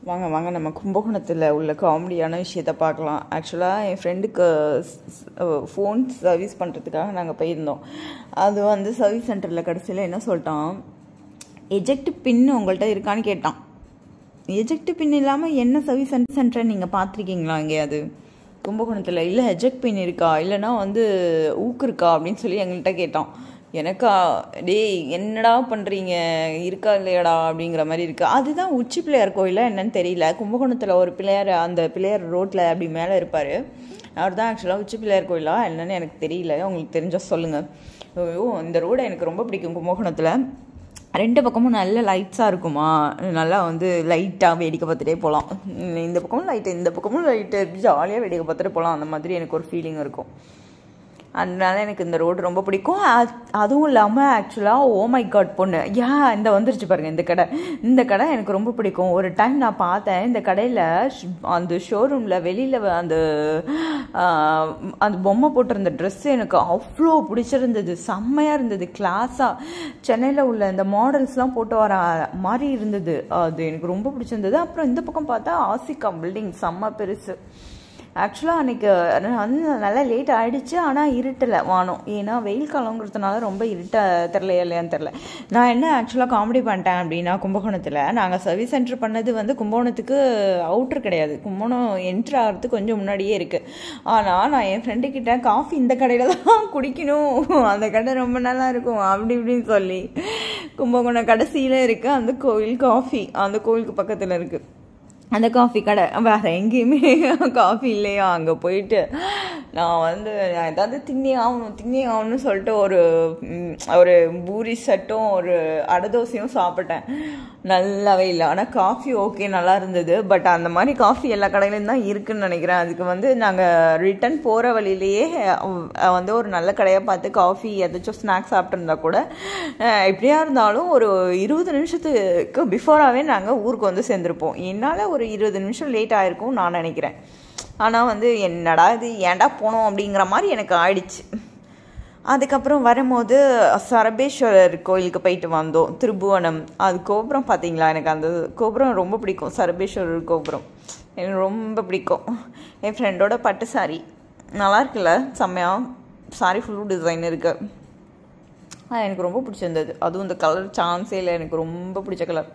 வாங்க வாங்க நம்ம கும்பகோணத்தில் உள்ள காமெடியான விஷயத்த பார்க்கலாம். ஆக்சுவலாக என் ஃப்ரெண்டுக்கு ஃபோன் சர்வீஸ் பண்ணுறதுக்காக நாங்கள் போயிருந்தோம். அது வந்து சர்வீஸ் சென்டரில் கடைசியில் என்ன சொல்லிட்டான், எஜெக்ட் பின் உங்கள்கிட்ட இருக்கான்னு கேட்டான். எஜெக்ட் பின் இல்லாமல் என்ன சர்வீஸ் சென்டரை நீங்கள் பார்த்துருக்கீங்களா எங்கேயாவது கும்பகோணத்தில்? இல்லை எஜெக்ட் பின் இருக்கா, இல்லைனா வந்து ஊக்கு இருக்கா அப்படின்னு சொல்லி எங்கள்கிட்ட கேட்டான். எனக்கா டேய் என்னடா பண்ணுறீங்க, இருக்கா இல்லையாடா அப்படிங்கிற மாதிரி இருக்குது. அதுதான் உச்சி பிள்ளையார் கோயிலா என்னன்னு தெரியல. கும்பகோணத்தில் ஒரு பிள்ளையார், அந்த பிள்ளையார் ரோட்டில் அப்படி மேலே இருப்பார். அவர் தான் ஆக்சுவலாக உச்சி பிள்ளையார் கோயிலா என்னன்னு எனக்கு தெரியல. உங்களுக்கு தெரிஞ்சால் சொல்லுங்கள். ஐயோ இந்த ரோடை எனக்கு ரொம்ப பிடிக்கும். கும்பகோணத்தில் ரெண்டு பக்கமும் நல்ல லைட்ஸாக இருக்குமா, நல்லா வந்து லைட்டாக வேடிக்கை பார்த்துட்டே போகலாம். இந்த பக்கமும் லைட்டு, இந்த பக்கமும் லைட்டு, ஜாலியாக வேடிக்கை பார்த்துட்டு போகலாம். அந்த மாதிரி எனக்கு ஒரு ஃபீலிங் இருக்கும். அதனால எனக்கு இந்த ரோடு ரொம்ப பிடிக்கும். அதுவும் இல்லாமல் ஆக்சுவலாக ஓ மை காட் பொண்ணு இந்த வந்துருச்சு பாருங்கள் இந்த கடை எனக்கு ரொம்ப பிடிக்கும். ஒரு டைம் நான் பார்த்தேன் இந்த கடையில், அந்த ஷோரூமில் வெளியில் அந்த பொம்மை போட்டிருந்த ட்ரெஸ்ஸு எனக்கு அவ்வளோ பிடிச்சிருந்தது. செம்மையாக இருந்தது, கிளாஸாக சென்னையில் உள்ள இந்த மாடல்ஸ்லாம் போட்டு வர மாதிரி இருந்தது. அது எனக்கு ரொம்ப பிடிச்சிருந்தது. அப்புறம் இந்த பக்கம் பார்த்தா ஆசிகா பில்டிங் செம்ம பெருசு. ஆக்சுவலாக அன்றைக்கி நல்லா லேட் ஆகிடுச்சு. ஆனால் இருட்டலை வானம், ஏன்னா வெயில் காலங்கிறதுனால ரொம்ப இருட்ட தெரிலையா இல்லையான்னு தெரில. நான் என்ன ஆக்சுவலாக காமெடி பண்ணிட்டேன் அப்படின்னா, கும்பகோணத்தில் நாங்கள் சர்வீஸ் சென்டர் பண்ணது வந்து கும்பகோணத்துக்கு அவுட்ரு கிடையாது, கும்பகோணம் என்ட்ரு ஆகிறதுக்கு கொஞ்சம் முன்னாடியே இருக்குது. ஆனால் நான் என் ஃப்ரெண்டுக்கிட்ட காஃபி இந்த கடையில் தான் குடிக்கணும், அந்த கடை ரொம்ப நல்லா இருக்கும் அப்படி இப்படின்னு சொல்லி, கும்பகோணம் கடைசியில் இருக்குது அந்த கோயில், காஃபி அந்த கோயிலுக்கு பக்கத்தில் இருக்குது அந்த காஃபி கடை. வேறு எங்கேயுமே காஃபி இல்லையா, அங்கே போயிட்டு நான் ஏதாவது திண்ணி ஆகணும்னு சொல்லிட்டு ஒரு பூரி செட்டும் ஒரு அடை தோசையும் சாப்பிட்டேன். நல்லாவே இல்லை. ஆனால் காஃபி ஓகே நல்லா இருந்தது. பட் அந்த மாதிரி காஃபி எல்லா கடையிலையும் தான் இருக்குதுன்னு நினைக்கிறேன். அதுக்கு நாங்கள் ரிட்டன் போகிற வழியிலேயே ஒரு நல்ல கடையாக பார்த்து காஃபி ஏதாச்சும் ஸ்நாக்ஸ் சாப்பிட்ருந்தா கூட, எப்படியா இருந்தாலும் ஒரு 20 நிமிஷத்துக்கு பிஃபோராகவே நாங்கள் ஊருக்கு வந்து சேர்ந்துருப்போம். என்னால் ஒரு 20 நிமிஷம் லேட் ஆகிருக்கும் நான் நினைக்கிறேன். ஆனால் என்னடா இது, ஏன்டா போனோம் அப்படிங்கிற மாதிரி எனக்கு ஆயிடுச்சு. அதுக்கப்புறம் வரும்போது சரபேஸ்வரர் கோயிலுக்கு போயிட்டு வந்தோம், திருபுவனம். அது கோபுரம் பார்த்தீங்களா, எனக்கு அந்த கோபுரம் ரொம்ப பிடிக்கும். சரபேஸ்வரர் கோபுரம் எனக்கு ரொம்ப பிடிக்கும். என் ஃப்ரெண்டோட பட்டு சாரி நல்லா இருக்குல்ல, செம்மையாக சாரி ஃபுல்லு டிசைன் இருக்குது. எனக்கு ரொம்ப பிடிச்சிருந்தது. அதுவும் இந்த கலர் சான்ஸே இல்லை, எனக்கு ரொம்ப பிடிச்ச கலர்.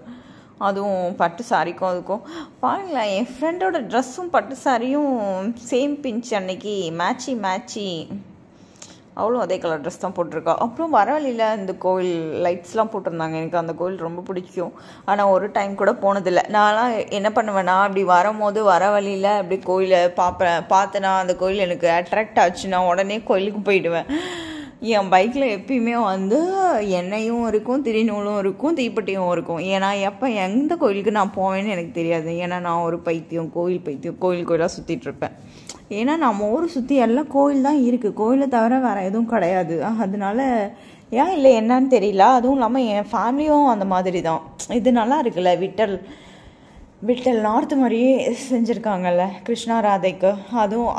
அதுவும் பட்டு சாரிக்கும் அதுக்கும் பாருங்களேன், என் ஃப்ரெண்டோட ட்ரெஸ்ஸும் பட்டு சாரியும் சேம் பிஞ்ச், அன்னைக்கு மேட்சி அவ்வளோ அதே கலர் ட்ரெஸ் தான் போட்டிருக்கா. அப்புறம் வர வழியில் இந்த கோயில் லைட்ஸ்லாம் போட்டிருந்தாங்க. எனக்கு அந்த கோயில் ரொம்ப பிடிக்கும். ஆனால் ஒரு டைம் கூட போனதில்லை. நான்லாம் என்ன பண்ணுவேன்னா, அப்படி வரும்போது வர வழியில் அப்படி கோயிலை பார்த்தேன்னா அந்த கோயில் எனக்கு அட்ராக்ட் ஆச்சுன்னா உடனே கோயிலுக்கு போயிடுவேன். என் பைக்கில் எப்பயுமே எண்ணெயும் இருக்கும், திரிநூலும் இருக்கும், தீப்பெட்டியும் இருக்கும். ஏன்னா எப்போ எந்த கோயிலுக்கு நான் போவேன்னு எனக்கு தெரியாது. ஏன்னா நான் ஒரு பைத்தியம், கோயிலாக சுற்றிட்டுருப்பேன். ஏன்னா நம்ம ஊரை சுற்றி எல்லாம் கோயில் தான் இருக்குது, கோயிலை தவிர வேறு எதுவும் கிடையாது. அதனால ஏன் இல்லை என்னன்னு தெரியல. அதுவும் இல்லாமல் என் ஃபேமிலியும் அந்த மாதிரி தான். இது நல்லா இருக்குல்ல, விட்டல் நார்த்து மாதிரியே செஞ்சுருக்காங்கல்ல கிருஷ்ணா ராதைக்கு. அதுவும்